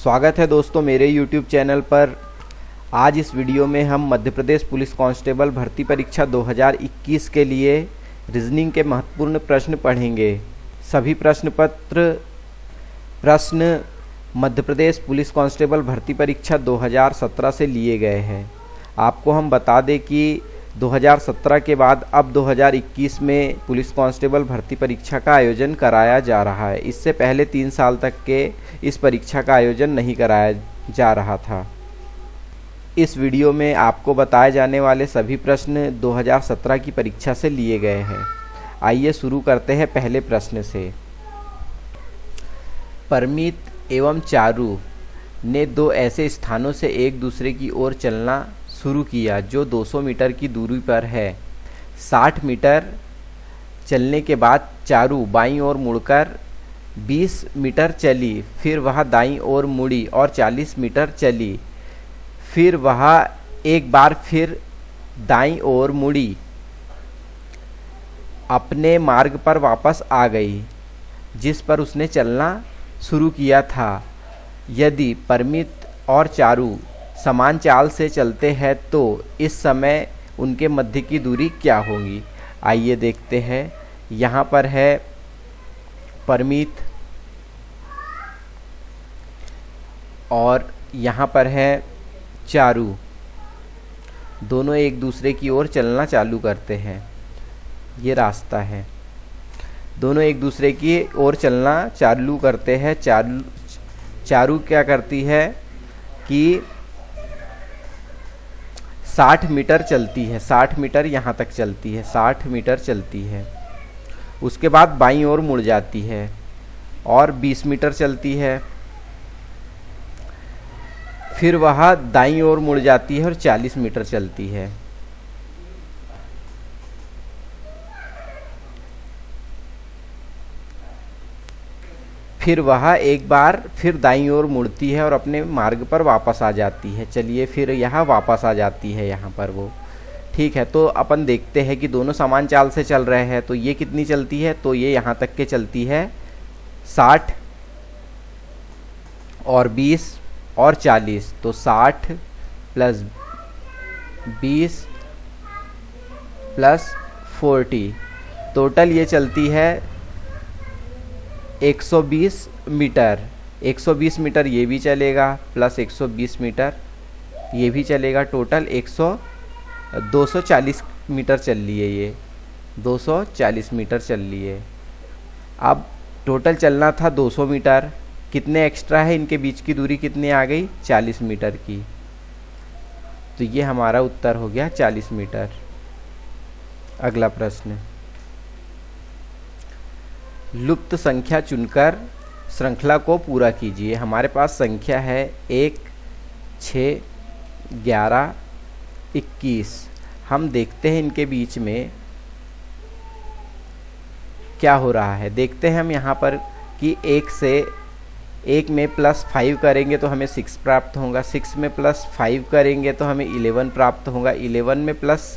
स्वागत है दोस्तों मेरे YouTube चैनल पर। आज इस वीडियो में हम मध्य प्रदेश पुलिस कांस्टेबल भर्ती परीक्षा 2021 के लिए रीजनिंग के महत्वपूर्ण प्रश्न पढ़ेंगे। सभी प्रश्न मध्य प्रदेश पुलिस कांस्टेबल भर्ती परीक्षा 2017 से लिए गए हैं। आपको हम बता दें कि 2017 के बाद अब 2021 में पुलिस कांस्टेबल भर्ती परीक्षा का आयोजन कराया जा रहा है। इससे पहले 3 साल तक के इस परीक्षा का आयोजन नहीं कराया जा रहा था। इस वीडियो में आपको बताए जाने वाले सभी प्रश्न 2017 की परीक्षा से लिए गए हैं। आइए शुरू करते हैं पहले प्रश्न से। परमीत एवं चारू ने दो ऐसे स्थानों से एक दूसरे की ओर चलना शुरू किया जो 200 मीटर की दूरी पर है। 60 मीटर चलने के बाद चारू बाईं ओर मुड़कर 20 मीटर चली, फिर वह दाईं ओर मुड़ी और 40 मीटर चली, फिर वह एक बार फिर दाईं ओर मुड़ी, अपने मार्ग पर वापस आ गई जिस पर उसने चलना शुरू किया था। यदि परमित और चारू समान चाल से चलते हैं तो इस समय उनके मध्य की दूरी क्या होगी। आइए देखते हैं। यहाँ पर है परमित और यहाँ पर है चारू, दोनों एक दूसरे की ओर चलना चालू करते हैं। ये रास्ता है, दोनों एक दूसरे की ओर चलना चालू करते हैं। चारू क्या करती है कि 60 मीटर चलती है, 60 मीटर यहाँ तक चलती है, 60 मीटर चलती है। उसके बाद बाईं ओर मुड़ जाती है और 20 मीटर चलती है, फिर वह दाईं ओर मुड़ जाती है और 40 मीटर चलती है। फिर वह एक बार फिर दाईं ओर मुड़ती है और अपने मार्ग पर वापस आ जाती है। चलिए फिर यहाँ वापस आ जाती है यहाँ पर वो। ठीक है, तो अपन देखते हैं कि दोनों समान चाल से चल रहे हैं। तो ये कितनी चलती है, तो ये यहाँ तक के चलती है 60 और 20 और 40, तो 60 प्लस 20 प्लस 40, टोटल ये चलती है 120 मीटर। 120 मीटर ये भी चलेगा प्लस 120 मीटर ये भी चलेगा, टोटल 240 मीटर चल लिए। ये 240 मीटर चल लिए। अब टोटल चलना था 200 मीटर, कितने एक्स्ट्रा है, इनके बीच की दूरी कितनी आ गई, 40 मीटर की। तो ये हमारा उत्तर हो गया 40 मीटर। अगला प्रश्न। लुप्त संख्या चुनकर श्रृंखला को पूरा कीजिए। हमारे पास संख्या है 1, 6, 11, 21। हम देखते हैं इनके बीच में क्या हो रहा है। देखते हैं हम यहाँ पर कि 1 में प्लस 5 करेंगे तो हमें 6 प्राप्त होगा, 6 में प्लस 5 करेंगे तो हमें 11 प्राप्त होगा, 11 में प्लस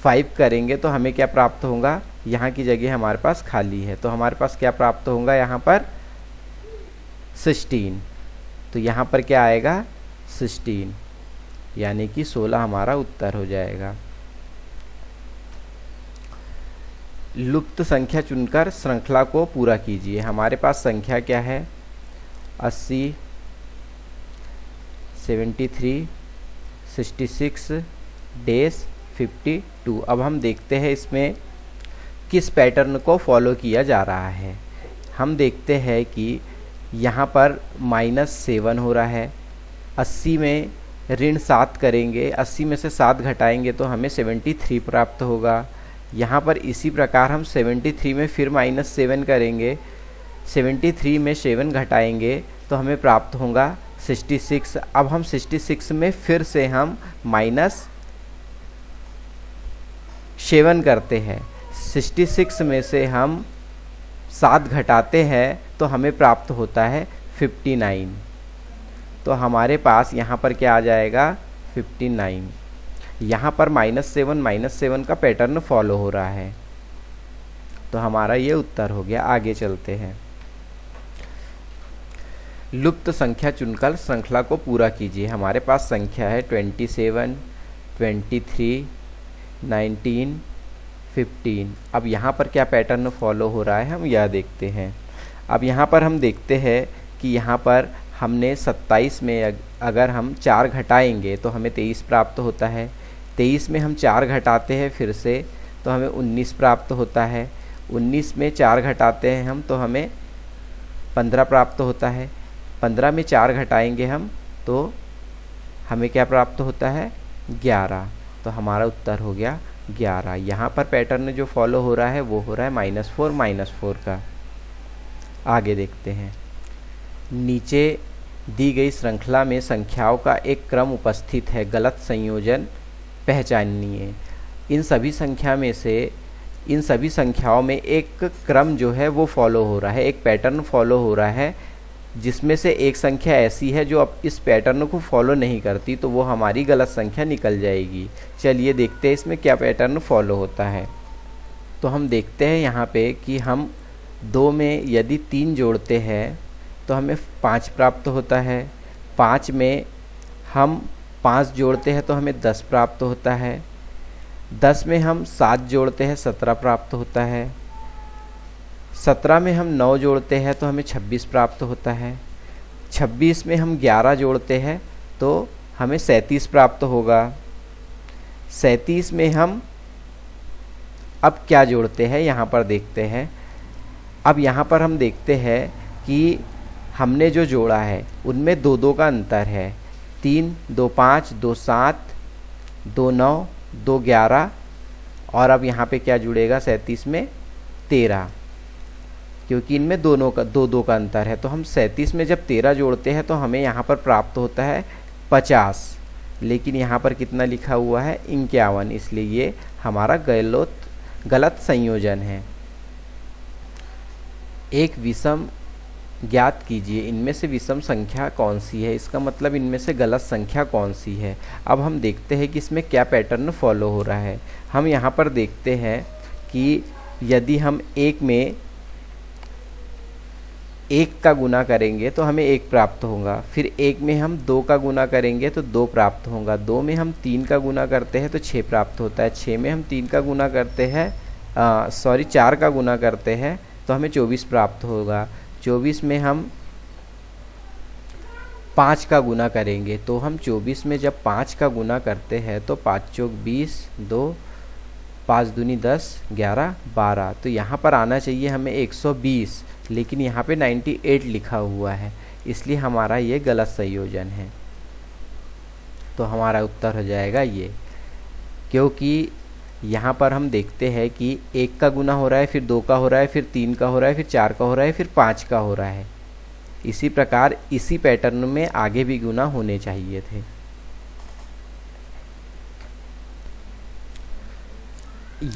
5 करेंगे तो हमें क्या प्राप्त होगा, यहाँ की जगह हमारे पास खाली है तो हमारे पास क्या प्राप्त होगा यहाँ पर 16। तो यहाँ पर क्या आएगा 16, यानी कि 16 हमारा उत्तर हो जाएगा। लुप्त संख्या चुनकर श्रृंखला को पूरा कीजिए। हमारे पास संख्या क्या है 80, 73, 66 डेश 52। अब हम देखते हैं इसमें किस पैटर्न को फॉलो किया जा रहा है। हम देखते हैं कि यहाँ पर -7 हो रहा है। 80 में ऋण 7 करेंगे, 80 में से 7 घटाएंगे तो हमें 73 प्राप्त होगा। यहाँ पर इसी प्रकार हम 73 में फिर -7 करेंगे, 73 में 7 घटाएंगे तो हमें प्राप्त होगा 66। अब हम 66 में फिर से हम -7 करते हैं, 66 में से हम 7 घटाते हैं तो हमें प्राप्त होता है 59। तो हमारे पास यहाँ पर क्या आ जाएगा 59। यहाँ पर -7 का पैटर्न फॉलो हो रहा है तो हमारा ये उत्तर हो गया। आगे चलते हैं। लुप्त संख्या चुनकर श्रृंखला को पूरा कीजिए। हमारे पास संख्या है 27, 23, 19, 15। अब यहाँ पर क्या पैटर्न फॉलो हो रहा है हम यह देखते हैं। अब यहाँ पर हम देखते हैं कि यहाँ पर हमने 27 में अगर हम 4 घटाएंगे तो हमें 23 प्राप्त होता है। 23 में हम 4 घटाते हैं फिर से तो हमें 19 प्राप्त होता है। 19 में 4 घटाते हैं हम तो हमें 15 प्राप्त होता है। 15 में 4 घटाएंगे हम तो हमें क्या प्राप्त होता है 11। तो हमारा उत्तर हो गया 11। यहाँ पर पैटर्न जो फॉलो हो रहा है वो हो रहा है -4 का। आगे देखते हैं। नीचे दी गई श्रृंखला में संख्याओं का एक क्रम उपस्थित है, गलत संयोजन पहचानिए। इन सभी संख्याओं में एक क्रम जो है वो फॉलो हो रहा है, एक पैटर्न फॉलो हो रहा है, जिसमें से एक संख्या ऐसी है जो अब इस पैटर्न को फॉलो नहीं करती, तो वो हमारी गलत संख्या निकल जाएगी। चलिए देखते हैं इसमें क्या पैटर्न फॉलो होता है। तो हम देखते हैं यहाँ पे कि हम 2 में यदि 3 जोड़ते हैं तो हमें 5 प्राप्त होता है। 5 में हम 5 जोड़ते हैं तो हमें 10 प्राप्त होता है। 10 में हम 7 जोड़ते हैं 17 प्राप्त होता है। 17 में हम 9 जोड़ते हैं तो हमें 26 प्राप्त होता है। 26 में हम 11 जोड़ते हैं तो हमें 37 प्राप्त होगा। 37 में हम अब क्या जोड़ते हैं यहाँ पर देखते हैं। अब यहाँ पर हम देखते हैं कि हमने जो जोड़ा है उनमें 2-2 का अंतर है। 3, 2, 5, 2, 7, 2, 9, 2, 11 और अब यहाँ पे क्या जुड़ेगा 37 में 13, क्योंकि इनमें दोनों का 2-2 का अंतर है। तो हम 37 में जब 13 जोड़ते हैं तो हमें यहाँ पर प्राप्त होता है 50, लेकिन यहाँ पर कितना लिखा हुआ है 51, इसलिए ये हमारा गलत संयोजन है। एक विषम ज्ञात कीजिए, इनमें से विषम संख्या कौन सी है, इसका मतलब इनमें से गलत संख्या कौन सी है। अब हम देखते हैं कि इसमें क्या पैटर्न फॉलो हो रहा है। हम यहाँ पर देखते हैं कि यदि हम 1 में 1 का गुना करेंगे तो हमें 1 प्राप्त होगा। फिर 1 में हम 2 का गुना करेंगे तो 2 प्राप्त होगा। 2 में हम 3 का गुना करते हैं तो 6 प्राप्त होता है। 6 में हम 3 का गुना करते हैं 4 का गुना करते हैं तो हमें 24 प्राप्त होगा। 24 में हम 5 का गुना करेंगे तो हम 24 में जब 5 का गुना करते हैं तो 5 चौक 20, 2, 5 दूनी 10, 11, 12। तो यहाँ पर आना चाहिए हमें 120, लेकिन यहाँ पे 98 लिखा हुआ है, इसलिए हमारा ये गलत संयोजन है। तो हमारा उत्तर हो जाएगा ये, क्योंकि यहाँ पर हम देखते हैं कि 1 का गुना हो रहा है, फिर 2 का हो रहा है, फिर 3 का हो रहा है, फिर 4 का हो रहा है, फिर 5 का हो रहा है। इसी प्रकार इसी पैटर्न में आगे भी गुना होने चाहिए थे।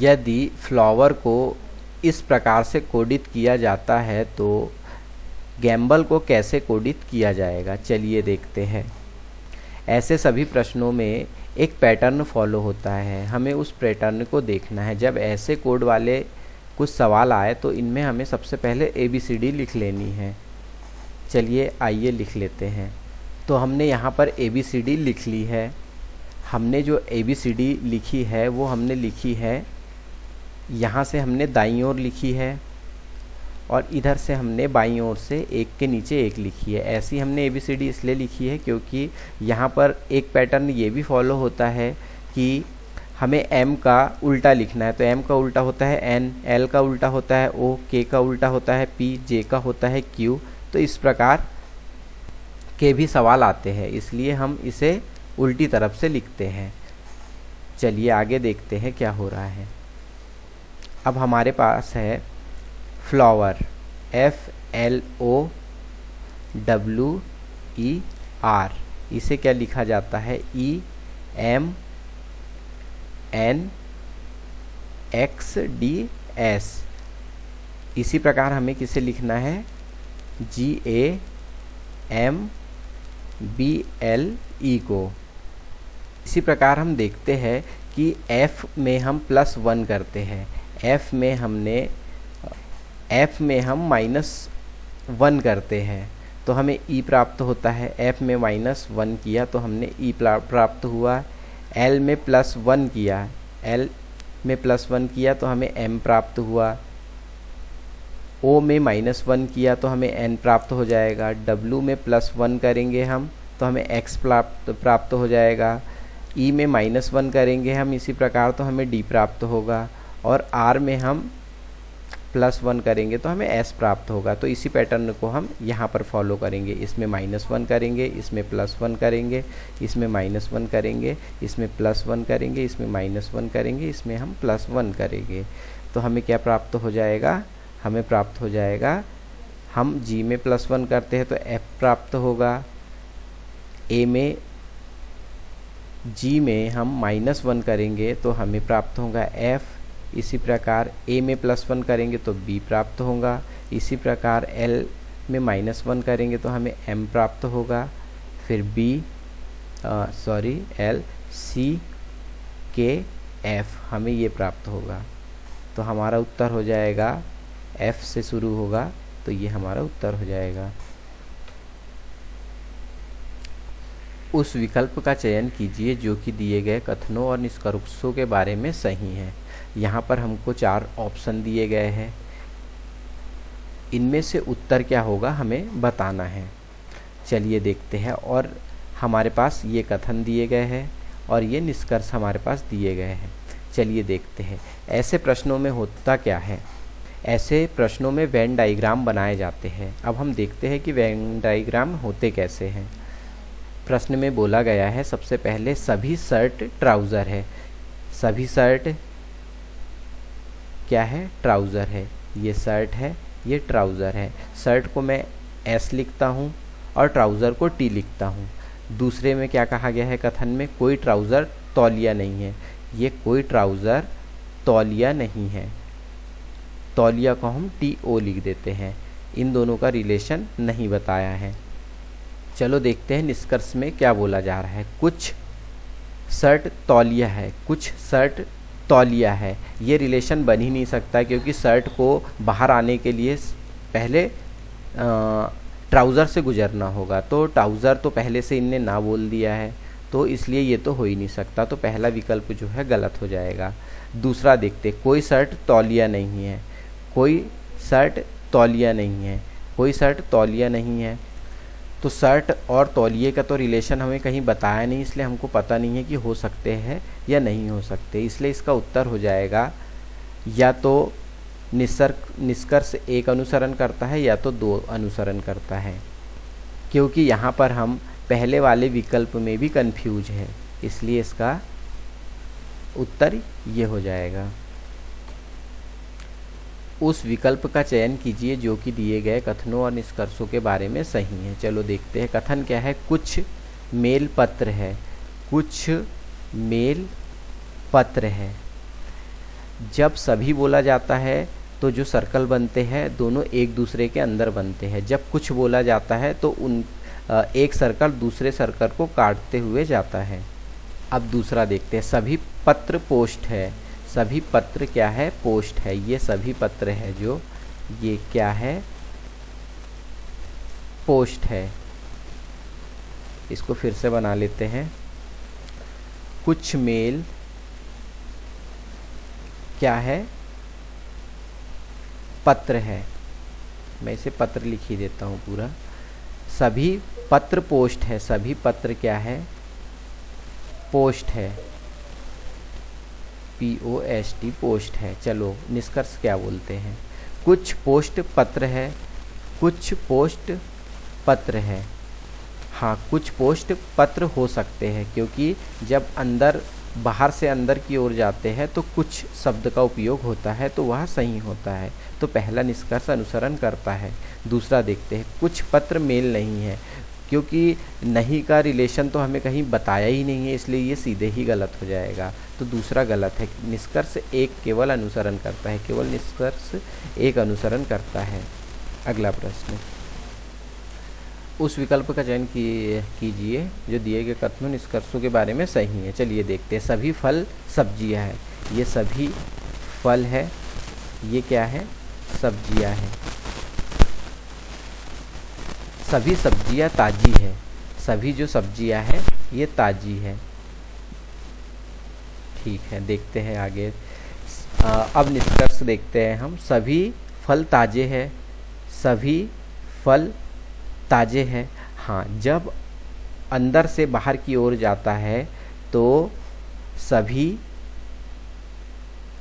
यदि फ्लावर को इस प्रकार से कोडित किया जाता है तो गैम्बल को कैसे कोडित किया जाएगा, चलिए देखते हैं। ऐसे सभी प्रश्नों में एक पैटर्न फॉलो होता है, हमें उस पैटर्न को देखना है। जब ऐसे कोड वाले कुछ सवाल आए तो इनमें हमें सबसे पहले ABCD लिख लेनी है। चलिए आइए लिख लेते हैं। तो हमने यहाँ पर ABCD लिख ली है। हमने जो ABCD लिखी है वो हमने लिखी है, यहाँ से हमने दाईं ओर लिखी है और इधर से हमने बाईं ओर से एक के नीचे एक लिखी है। ऐसी हमने ABCD इसलिए लिखी है क्योंकि यहाँ पर एक पैटर्न ये भी फॉलो होता है कि हमें M का उल्टा लिखना है। तो M का उल्टा होता है N, L का उल्टा होता है O, K का उल्टा होता है P, J का होता है Q। तो इस प्रकार के भी सवाल आते हैं, इसलिए हम इसे उल्टी तरफ से लिखते हैं। चलिए आगे देखते हैं क्या हो रहा है। अब हमारे पास है फ्लावर, FLOWER, इसे क्या लिखा जाता है EMNXDS। इसी प्रकार हमें किसे लिखना है GAMBLE को। इसी प्रकार हम देखते हैं कि F में हम +1 करते हैं, F में हम -1 करते हैं, तो तो हमें ई प्राप्त होता है। एफ में -1 किया तो हमने ई प्राप्त हुआ। एल में +1 किया, एल में +1 किया तो हमें एम प्राप्त हुआ। ओ में -1 किया तो हमें एन प्राप्त हो जाएगा। डब्लू में +1 करेंगे हम तो हमें एक्स प्राप्त हो जाएगा। ई में -1 करेंगे हम इसी प्रकार तो हमें डी प्राप्त होगा। और आर में हम +1 करेंगे तो हमें एस प्राप्त होगा। तो इसी पैटर्न को हम यहाँ पर फॉलो करेंगे। इसमें -1 करेंगे, इसमें +1 करेंगे, इसमें -1 करेंगे, इसमें +1 करेंगे, इसमें -1 करेंगे, इसमें हम +1 करेंगे। तो हमें क्या प्राप्त हो जाएगा? हमें प्राप्त हो जाएगा, हम जी में +1 करते हैं तो एफ प्राप्त होगा। ए में जी में हम -1 करेंगे तो हमें प्राप्त होगा एफ। इसी प्रकार ए में +1 करेंगे तो बी प्राप्त होगा। इसी प्रकार एल में -1 करेंगे तो हमें एम प्राप्त होगा। फिर एल सी के एफ हमें ये प्राप्त होगा। तो हमारा उत्तर हो जाएगा, एफ से शुरू होगा तो ये हमारा उत्तर हो जाएगा। उस विकल्प का चयन कीजिए जो कि दिए गए कथनों और निष्कर्षों के बारे में सही है। यहाँ पर हमको 4 ऑप्शन दिए गए हैं, इनमें से उत्तर क्या होगा हमें बताना है। चलिए देखते हैं। और हमारे पास ये कथन दिए गए हैं और ये निष्कर्ष हमारे पास दिए गए हैं। चलिए देखते हैं। ऐसे प्रश्नों में होता क्या है? ऐसे प्रश्नों में वेन डायग्राम बनाए जाते हैं। अब हम देखते हैं कि वेन डायग्राम होते कैसे हैं। प्रश्न में बोला गया है सबसे पहले सभी शर्ट ट्राउज़र है। सभी शर्ट क्या है? ट्राउज़र है। ये शर्ट है, ये ट्राउज़र है। शर्ट को मैं एस लिखता हूँ और ट्राउज़र को टी लिखता हूँ। दूसरे में क्या कहा गया है कथन में? कोई ट्राउज़र तौलिया नहीं है। ये कोई ट्राउज़र तौलिया नहीं है। तौलिया को हम TO लिख देते हैं। इन दोनों का रिलेशन नहीं बताया है। चलो देखते हैं निष्कर्ष में क्या बोला जा रहा है। कुछ शर्ट तौलिया है, कुछ शर्ट तौलिया है। ये रिलेशन बन ही नहीं सकता क्योंकि शर्ट को बाहर आने के लिए पहले ट्राउज़र से गुजरना होगा। तो ट्राउज़र तो पहले से इनने ना बोल दिया है तो इसलिए ये तो हो ही नहीं सकता। तो पहला विकल्प जो है गलत हो जाएगा। दूसरा देखते, कोई शर्ट तौलिया नहीं है। कोई शर्ट तौलिया नहीं है। कोई शर्ट तौलिया नहीं है। तो शर्ट और तौलिए का तो रिलेशन हमें कहीं बताया नहीं, इसलिए हमको पता नहीं है कि हो सकते हैं या नहीं हो सकते। इसलिए इसका उत्तर हो जाएगा या तो निष्कर्ष 1 अनुसरण करता है या तो 2 अनुसरण करता है। क्योंकि यहाँ पर हम पहले वाले विकल्प में भी कंफ्यूज है, इसलिए इसका उत्तर ये हो जाएगा। उस विकल्प का चयन कीजिए जो कि दिए गए कथनों और निष्कर्षों के बारे में सही है। चलो देखते हैं। कथन क्या है? कुछ मेल पत्र है। कुछ मेल पत्र है। जब सभी बोला जाता है तो जो सर्कल बनते हैं दोनों एक दूसरे के अंदर बनते हैं। जब कुछ बोला जाता है तो एक सर्कल दूसरे सर्कल को काटते हुए जाता है। अब दूसरा देखते हैं। सभी पत्र पोस्ट है। सभी पत्र क्या है? पोस्ट है। ये सभी पत्र है जो ये क्या है? पोस्ट है। इसको फिर से बना लेते हैं। कुछ मेल क्या है? पत्र है। मैं इसे पत्र लिख ही देता हूँ पूरा। सभी पत्र पोस्ट है। सभी पत्र क्या है? पोस्ट है। POST पोस्ट है। चलो निष्कर्ष क्या बोलते हैं? कुछ पोस्ट पत्र है। कुछ पोस्ट पत्र है। हाँ, कुछ पोस्ट पत्र हो सकते हैं क्योंकि जब बाहर से अंदर की ओर जाते हैं तो कुछ शब्द का उपयोग होता है तो वह सही होता है। तो पहला निष्कर्ष अनुसरण करता है। दूसरा देखते हैं। कुछ पत्र मेल नहीं है, क्योंकि नहीं का रिलेशन तो हमें कहीं बताया ही नहीं है, इसलिए ये सीधे ही गलत हो जाएगा। तो दूसरा गलत है। निष्कर्ष 1 केवल अनुसरण करता है। केवल निष्कर्ष 1 अनुसरण करता है। अगला प्रश्न। उस विकल्प का चयन कीजिए जो दिए गए कथनों निष्कर्षों के बारे में सही है। चलिए देखते हैं। सभी फल सब्जियां हैं। ये सभी फल है। ये क्या है? सब्जियां हैं। सभी सब्जियां ताज़ी है, सभी जो सब्जियां हैं ये ताज़ी है। ठीक है, देखते हैं आगे। अब निष्कर्ष देखते हैं हम। सभी फल ताज़े हैं, सभी फल ताज़े हैं। हाँ, जब अंदर से बाहर की ओर जाता है तो सभी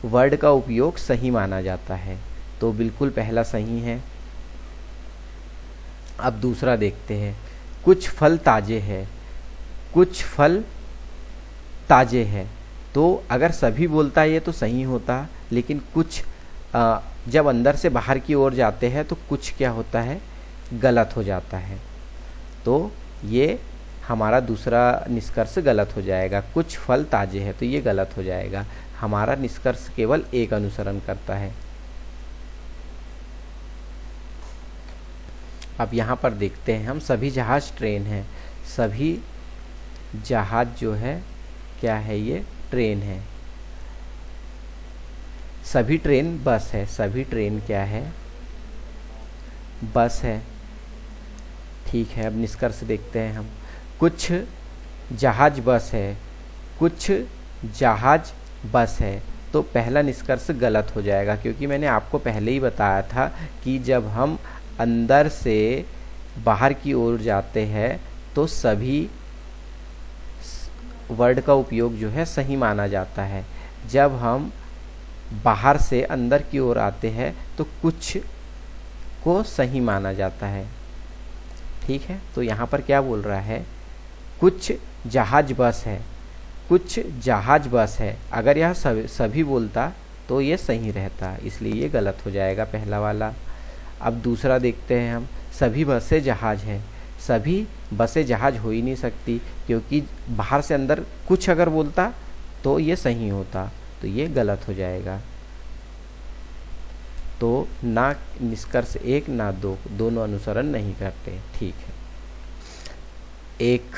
वर्ड का उपयोग सही माना जाता है, तो बिल्कुल पहला सही है। अब दूसरा देखते हैं। कुछ फल ताज़े हैं, कुछ फल ताज़े हैं, तो अगर सभी बोलता है ये तो सही होता, लेकिन कुछ जब अंदर से बाहर की ओर जाते हैं तो कुछ क्या होता है, गलत हो जाता है। तो ये हमारा दूसरा निष्कर्ष गलत हो जाएगा। कुछ फल ताज़े हैं तो ये गलत हो जाएगा। हमारा निष्कर्ष केवल एक अनुसरण करता है। अब यहाँ पर देखते हैं हम। सभी जहाज ट्रेन है, सभी जहाज जो है क्या है, ये ट्रेन है। सभी ट्रेन बस है, सभी ट्रेन क्या है, बस है। ठीक है, अब निष्कर्ष देखते हैं हम। कुछ जहाज बस है, कुछ जहाज बस है, तो पहला निष्कर्ष गलत हो जाएगा, क्योंकि मैंने आपको पहले ही बताया था कि जब हम अंदर से बाहर की ओर जाते हैं तो सभी वर्ड का उपयोग जो है सही माना जाता है। जब हम बाहर से अंदर की ओर आते हैं तो कुछ को सही माना जाता है। ठीक है, तो यहाँ पर क्या बोल रहा है, कुछ जहाज बस है, कुछ जहाज बस है। अगर यह सभी बोलता तो ये सही रहता, इसलिए ये गलत हो जाएगा पहला वाला। अब दूसरा देखते हैं हम। सभी बसें जहाज हैं, सभी बसें जहाज हो ही नहीं सकती, क्योंकि बाहर से अंदर कुछ अगर बोलता तो ये सही होता, तो ये गलत हो जाएगा। तो ना निष्कर्ष एक ना दो, दोनों अनुसरण नहीं करते। ठीक है। एक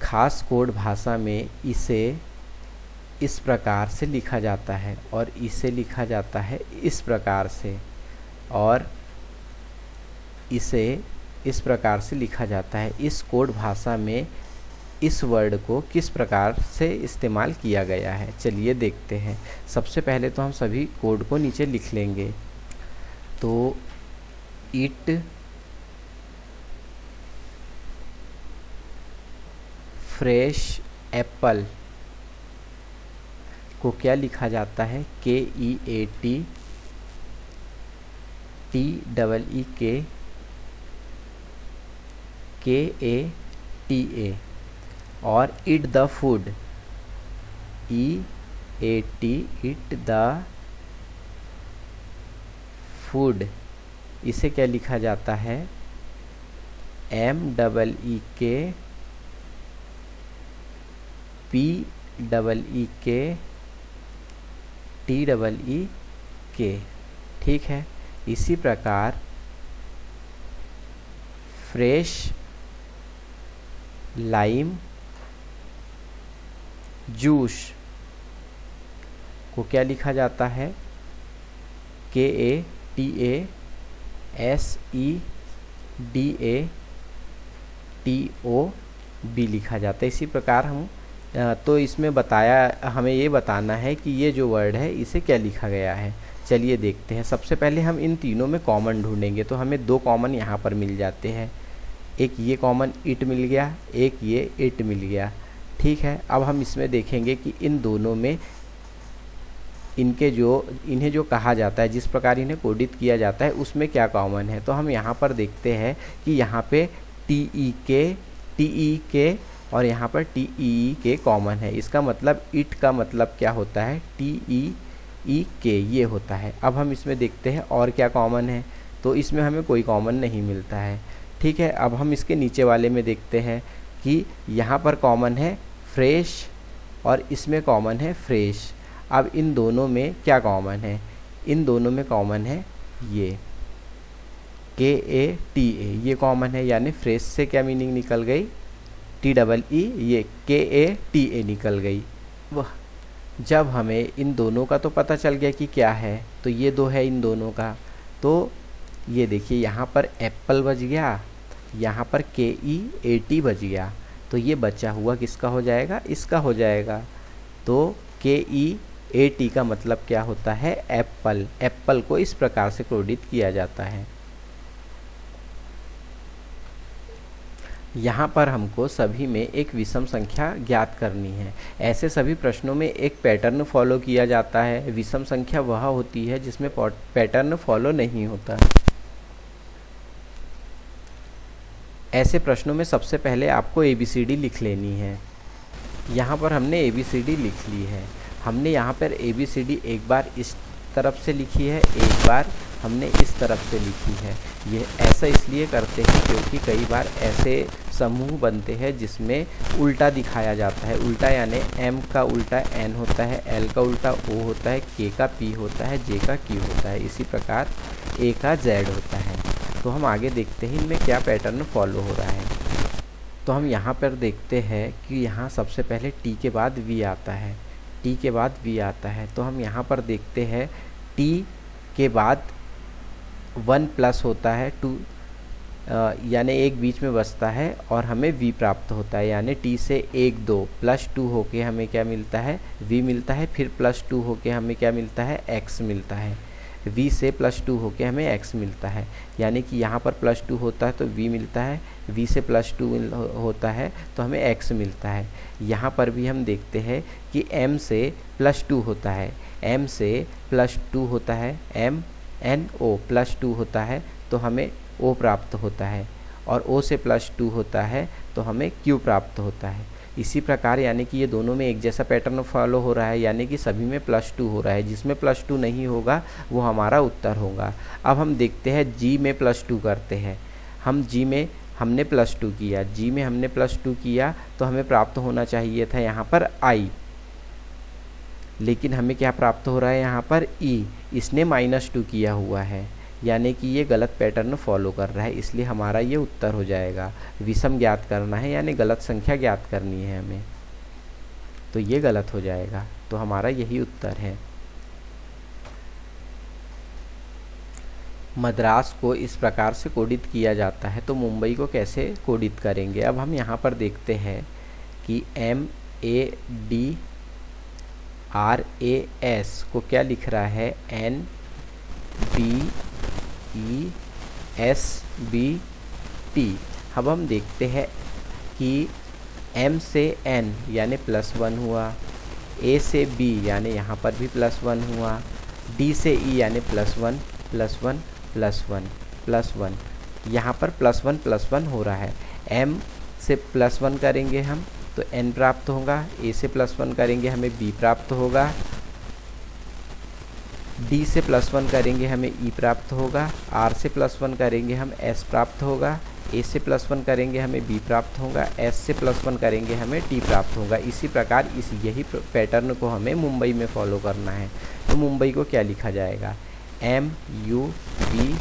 खास कोड भाषा में इसे इस प्रकार से लिखा जाता है और इसे लिखा जाता है इस प्रकार से, और इसे इस प्रकार से लिखा जाता है। इस कोड भाषा में इस वर्ड को किस प्रकार से इस्तेमाल किया गया है, चलिए देखते हैं। सबसे पहले तो हम सभी कोड को नीचे लिख लेंगे। तो इट फ्रेश एप्पल को क्या लिखा जाता है, KEAT TEEKATA, और eat the food EAT eat the food, इसे क्या लिखा जाता है, MEEKPEEKTEEK। ठीक है, इसी प्रकार फ्रेश लाइम जूस को क्या लिखा जाता है, KATASEDATOB लिखा जाता है। इसी प्रकार हम तो इसमें बताया, हमें ये बताना है कि ये जो वर्ड है इसे क्या लिखा गया है। चलिए देखते हैं। सबसे पहले हम इन तीनों में कॉमन ढूंढेंगे, तो हमें दो कॉमन यहाँ पर मिल जाते हैं। एक ये कॉमन इट मिल गया, एक ये इट मिल गया। ठीक है, अब हम इसमें देखेंगे कि इन दोनों में इन्हें जो कहा जाता है, जिस प्रकार इन्हें कोडित किया जाता है, उसमें क्या कॉमन है। तो हम यहाँ पर देखते हैं कि यहाँ पे TEK और यहाँ पर TEEK कॉमन है। इसका मतलब इट का मतलब क्या होता है, TEEK ये होता है। अब हम इसमें देखते हैं और क्या कॉमन है, तो इसमें हमें कोई कॉमन नहीं मिलता है। ठीक है, अब हम इसके नीचे वाले में देखते हैं कि यहाँ पर कॉमन है फ्रेश और इसमें कॉमन है फ्रेश। अब इन दोनों में क्या कॉमन है, इन दोनों में कॉमन है ये KATA, ये कॉमन है, यानी फ्रेश से क्या मीनिंग निकल गई, TEE, ये KATA निकल गई। वह जब हमें इन दोनों का तो पता चल गया कि क्या है, तो ये दो है इन दोनों का, तो ये देखिए यहाँ पर एप्पल बच गया, यहाँ पर KEAT बच गया, तो ये बचा हुआ किसका हो जाएगा, इसका हो जाएगा। तो KEAT का मतलब क्या होता है, एप्पल। एप्पल को इस प्रकार से कोडित किया जाता है। यहाँ पर हमको सभी में एक विषम संख्या ज्ञात करनी है। ऐसे सभी प्रश्नों में एक पैटर्न फॉलो किया जाता है। विषम संख्या वह होती है जिसमें पैटर्न फॉलो नहीं होता। ऐसे प्रश्नों में सबसे पहले आपको ABCD लिख लेनी है। यहाँ पर हमने ABCD लिख ली है। हमने यहाँ पर ABCD एक बार इस तरफ से लिखी है, एक बार हमने इस तरफ से लिखी है। ये ऐसा इसलिए करते हैं क्योंकि कई बार ऐसे समूह बनते हैं जिसमें उल्टा दिखाया जाता है। उल्टा यानी M का उल्टा N होता है, L का उल्टा O होता है, K का P होता है, J का Q होता है, इसी प्रकार A का Z होता है। तो हम आगे देखते हैं इनमें क्या पैटर्न फॉलो हो रहा है। तो हम यहाँ पर देखते हैं कि यहाँ सबसे पहले T के बाद V आता है, T के बाद V आता है। तो हम यहाँ पर देखते हैं T के बाद 1 प्लस होता है 2, यानी एक बीच में बचता है और हमें V प्राप्त होता है। यानी T से 1 2 प्लस 2 होके हमें क्या मिलता है, V मिलता है। फिर प्लस 2 होके हमें क्या मिलता है, X मिलता है। V से प्लस 2 होके हमें X मिलता है। यानी कि यहाँ पर प्लस 2 होता है तो V मिलता है, V से प्लस 2 होता है तो हमें X मिलता है। यहाँ पर भी हम देखते हैं कि M से प्लस 2 होता है, M से प्लस 2 होता है, MNO प्लस 2 होता है तो हमें O प्राप्त होता है, और O से प्लस 2 होता है तो हमें Q प्राप्त होता है। इसी प्रकार यानी कि ये दोनों में एक जैसा पैटर्न फॉलो हो रहा है, यानी कि सभी में प्लस 2 हो रहा है। जिसमें प्लस 2 नहीं होगा वो हमारा उत्तर होगा। अब हम देखते हैं G में प्लस 2 करते हैं। हम G में हमने प्लस 2 किया, G में हमने प्लस 2 किया तो हमें प्राप्त होना चाहिए था यहाँ पर I, लेकिन हमें क्या प्राप्त हो रहा है यहाँ पर E। इसने -2 किया हुआ है, यानी कि ये गलत पैटर्न फॉलो कर रहा है, इसलिए हमारा ये उत्तर हो जाएगा। विषम ज्ञात करना है यानी गलत संख्या ज्ञात करनी है हमें, तो ये गलत हो जाएगा। तो हमारा यही उत्तर है। मद्रास को इस प्रकार से कोडित किया जाता है, तो मुंबई को कैसे कोडित करेंगे। अब हम यहाँ पर देखते हैं कि MADRAS को क्या लिख रहा है, NBESBT। अब हम देखते हैं कि M से N यानी +1 हुआ, A से B यानी यहाँ पर भी +1 हुआ, D से E यानी +1 +1 +1 +1, यहाँ पर +1 हो रहा है। M से +1 करेंगे हम तो N प्राप्त होगा, A से +1 करेंगे हमें B प्राप्त होगा, D से +1 करेंगे हमें E प्राप्त होगा, R से +1 करेंगे हम S प्राप्त होगा, A से +1 करेंगे हमें B प्राप्त होगा, S से +1 करेंगे हमें T प्राप्त होगा। इसी प्रकार यही पैटर्न को हमें मुंबई में फॉलो करना है। तो मुंबई को क्या लिखा जाएगा, MUMBAI।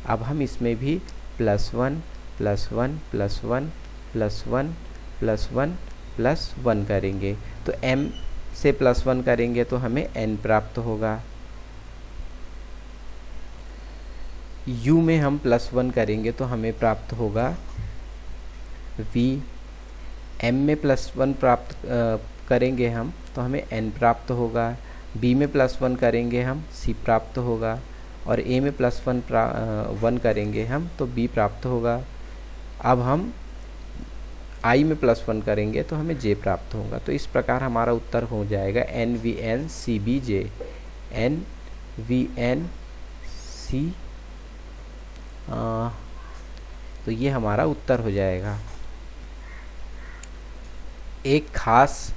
अब हम इसमें भी +1 +1 +1 +1 +1 +1 करेंगे। तो M से +1 करेंगे तो हमें N प्राप्त होगा। U में हम +1 करेंगे तो हमें प्राप्त होगा V। M में +1 प्राप्त करेंगे हम तो हमें N प्राप्त होगा। B में +1 करेंगे हम C प्राप्त होगा, और A में +1 करेंगे हम तो B प्राप्त होगा। अब हम I में +1 करेंगे तो हमें J प्राप्त होगा। तो इस प्रकार हमारा उत्तर हो जाएगा NVNCBJ। NVNC तो ये हमारा उत्तर हो जाएगा। एक खास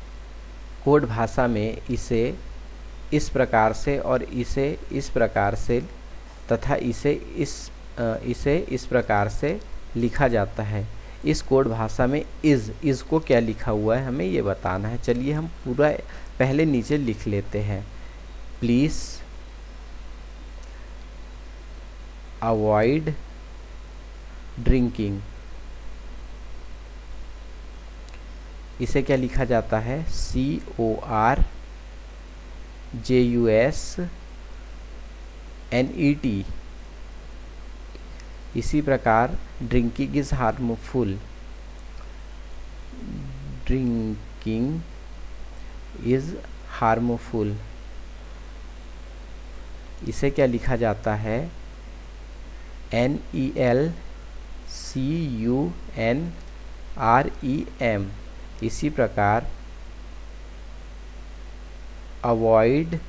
कोड भाषा में इसे इस प्रकार से और इसे इस प्रकार से तथा इसे इस प्रकार से लिखा जाता है। इस कोड भाषा में इज़ को क्या लिखा हुआ है हमें ये बताना है। चलिए हम पूरा पहले नीचे लिख लेते हैं। Please avoid drinking. इसे क्या लिखा जाता है, CORJUSNET। इसी प्रकार drinking is harmful, drinking is harmful, इसे क्या लिखा जाता है, NELCUNREM। इसी प्रकार avoid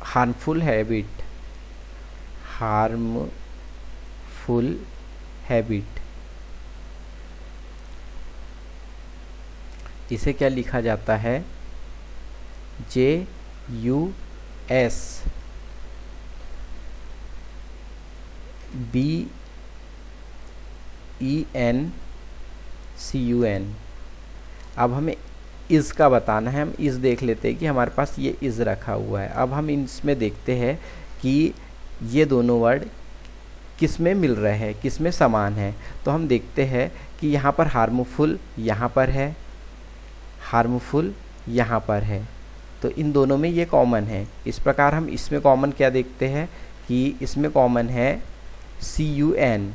harmful habit, harmful habit, इसे क्या लिखा जाता है, JUSBENCUN। अब हमें इज़ का बताना है, हम इज़ देख लेते हैं कि हमारे पास ये इज़ रखा हुआ है। अब हम इसमें देखते हैं कि ये दोनों वर्ड किस में मिल रहे हैं, किस में समान है। तो हम देखते हैं कि यहाँ पर हार्मफुल यहाँ पर है, हार्मफुल यहाँ पर है, तो इन दोनों में ये कॉमन है। इस प्रकार हम इसमें कॉमन क्या देखते हैं कि इसमें कॉमन है CUN,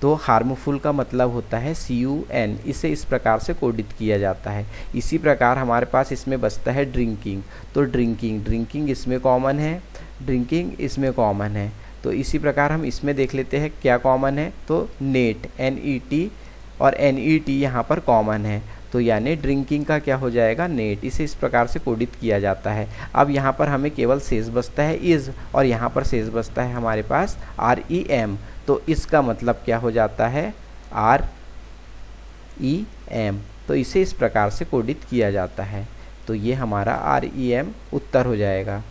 तो हार्मफुल का मतलब होता है CUN, इसे इस प्रकार से कोडित किया जाता है। इसी प्रकार हमारे पास इसमें बचता है ड्रिंकिंग, तो ड्रिंकिंग इसमें कॉमन है, ड्रिंकिंग इसमें कॉमन है। तो इसी प्रकार हम इसमें देख लेते हैं क्या कॉमन है, तो नेट NET और NET यहाँ पर कॉमन है, तो यानी ड्रिंकिंग का क्या हो जाएगा, नेट। इसे इस प्रकार से कोडित किया जाता है। अब यहाँ पर हमें केवल शेष बचता है इज़, और यहाँ पर शेष बचता है हमारे पास REM, तो इसका मतलब क्या हो जाता है, REM। तो इसे इस प्रकार से कोडित किया जाता है, तो ये हमारा REM उत्तर हो जाएगा।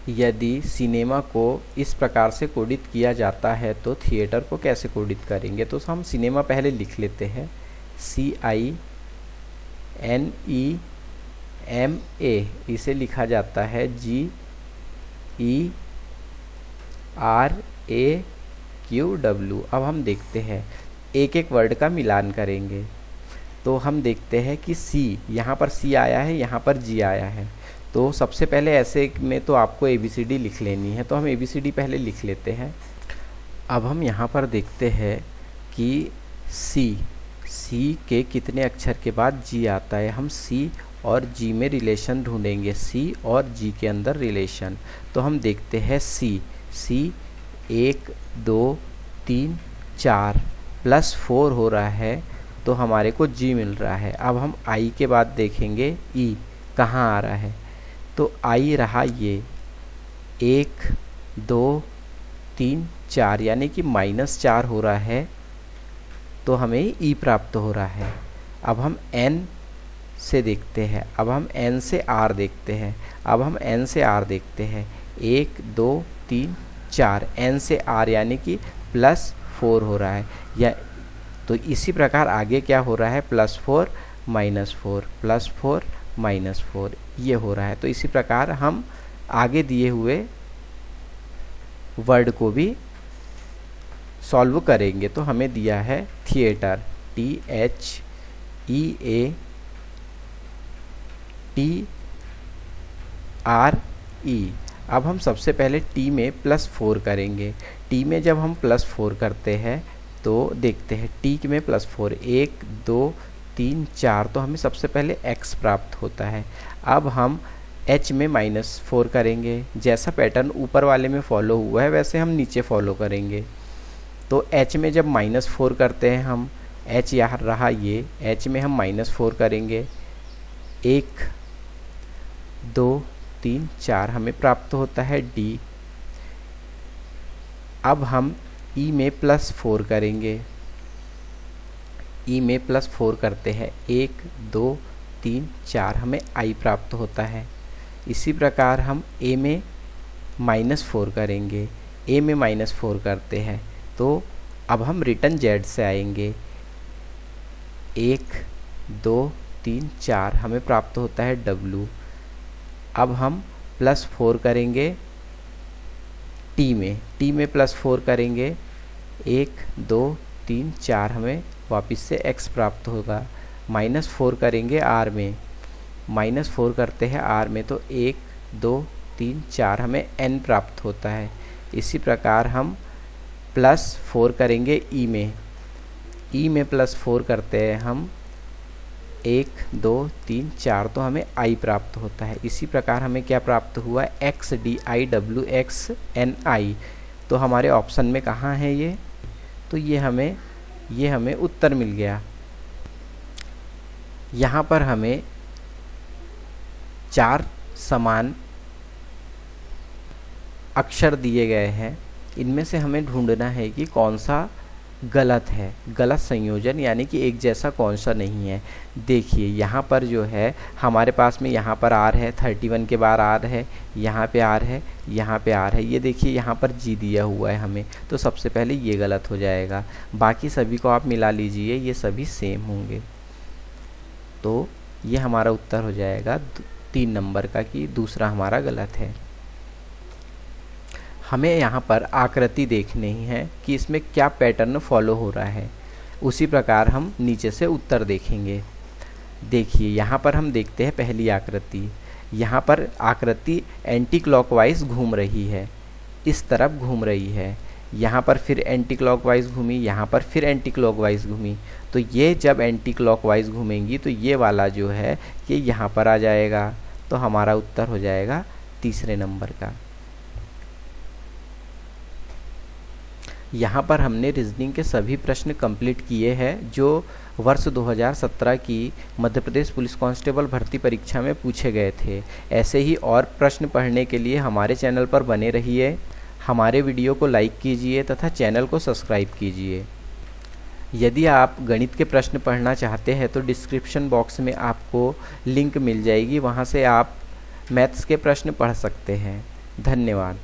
यदि सिनेमा को इस प्रकार से कोडित किया जाता है तो थिएटर को कैसे कोडित करेंगे। तो हम सिनेमा पहले लिख लेते हैं, CINEMA, इसे लिखा जाता है GERAQW। अब हम देखते हैं, एक एक वर्ड का मिलान करेंगे। तो हम देखते हैं कि C, यहाँ पर C आया है, यहाँ पर G आया है। तो सबसे पहले ऐसे में तो आपको ABCD लिख लेनी है, तो हम ABCD पहले लिख लेते हैं। अब हम यहाँ पर देखते हैं कि C के कितने अक्षर के बाद G आता है। हम C और G में रिलेशन ढूंढेंगे, C और G के अंदर रिलेशन। तो हम देखते हैं C 1 2 3 4 +4 हो रहा है, तो हमारे को G मिल रहा है। अब हम I के बाद देखेंगे E कहाँ आ रहा है, तो I रहा ये 1 2 3 4, यानी कि -4 हो रहा है, तो हमें E प्राप्त हो रहा है। अब हम N से देखते हैं, अब हम N से R देखते हैं, अब हम N से R देखते हैं, 1 2 3 4, N से R यानी कि +4 हो रहा है, या तो इसी प्रकार आगे क्या हो रहा है, +4 -4 +4 -4 ये हो रहा है। तो इसी प्रकार हम आगे दिए हुए वर्ड को भी सॉल्व करेंगे। तो हमें दिया है थिएटर, THEATRE। अब हम सबसे पहले T में +4 करेंगे। T में जब हम +4 करते हैं तो देखते हैं T में +4 1 2 3 4, तो हमें सबसे पहले X प्राप्त होता है। अब हम H में -4 करेंगे, जैसा पैटर्न ऊपर वाले में फॉलो हुआ है वैसे हम नीचे फॉलो करेंगे। तो H में जब -4 करते हैं हम, H यहाँ रहा ये, H में हम -4 करेंगे, 1 2 3 4 हमें प्राप्त होता है D। अब हम E में +4 करेंगे, E में +4 करते हैं, 1 2 3 4 हमें I प्राप्त होता है। इसी प्रकार हम A में -4 करेंगे, A में -4 करते हैं, तो अब हम रिटर्न Z से आएंगे, 1 2 3 4 हमें प्राप्त होता है W। अब हम +4 करेंगे T में +4 करेंगे, 1 2 3 4 हमें वापस से x प्राप्त होगा। -4 करेंगे r में, -4 करते हैं r में तो 1 2 3 4 हमें n प्राप्त होता है। इसी प्रकार हम +4 करेंगे e में +4 करते हैं हम 1 2 3 4 तो हमें i प्राप्त होता है। इसी प्रकार हमें क्या प्राप्त हुआ, x diwx ni। तो हमारे ऑप्शन में कहाँ है ये, तो ये हमें उत्तर मिल गया। यहाँ पर हमें 4 समान अक्षर दिए गए हैं, इनमें से हमें ढूंढना है कि कौन सा गलत है, गलत संयोजन यानी कि एक जैसा कौन सा नहीं है। देखिए यहाँ पर जो है हमारे पास में यहाँ पर r है, 31 के बाद r है, यहाँ पे r है, यहाँ पे r है। ये देखिए यहाँ पर g दिया हुआ है हमें, तो सबसे पहले ये गलत हो जाएगा। बाकी सभी को आप मिला लीजिए, ये सभी सेम होंगे। तो ये हमारा उत्तर हो जाएगा 3 नंबर का कि दूसरा हमारा गलत है। हमें यहाँ पर आकृति देखनी है कि इसमें क्या पैटर्न फॉलो हो रहा है। उसी प्रकार हम नीचे से उत्तर देखेंगे। देखिए यहाँ पर हम देखते हैं पहली आकृति। यहाँ पर आकृति एंटी क्लॉकवाइज घूम रही है, इस तरफ घूम रही है। यहाँ पर फिर एंटी क्लॉकवाइज घूमी, यहाँ पर फिर एंटी क्लॉकवाइज घूमी। तो ये जब एंटी क्लॉकवाइज घूमेंगी तो ये वाला जो है ये यहाँ पर आ जाएगा। तो हमारा उत्तर हो जाएगा तीसरे नंबर का। यहाँ पर हमने रीजनिंग के सभी प्रश्न कंप्लीट किए हैं जो वर्ष 2017 की मध्य प्रदेश पुलिस कांस्टेबल भर्ती परीक्षा में पूछे गए थे। ऐसे ही और प्रश्न पढ़ने के लिए हमारे चैनल पर बने रहिए। हमारे वीडियो को लाइक कीजिए तथा चैनल को सब्सक्राइब कीजिए। यदि आप गणित के प्रश्न पढ़ना चाहते हैं तो डिस्क्रिप्शन बॉक्स में आपको लिंक मिल जाएगी, वहाँ से आप मैथ्स के प्रश्न पढ़ सकते हैं। धन्यवाद।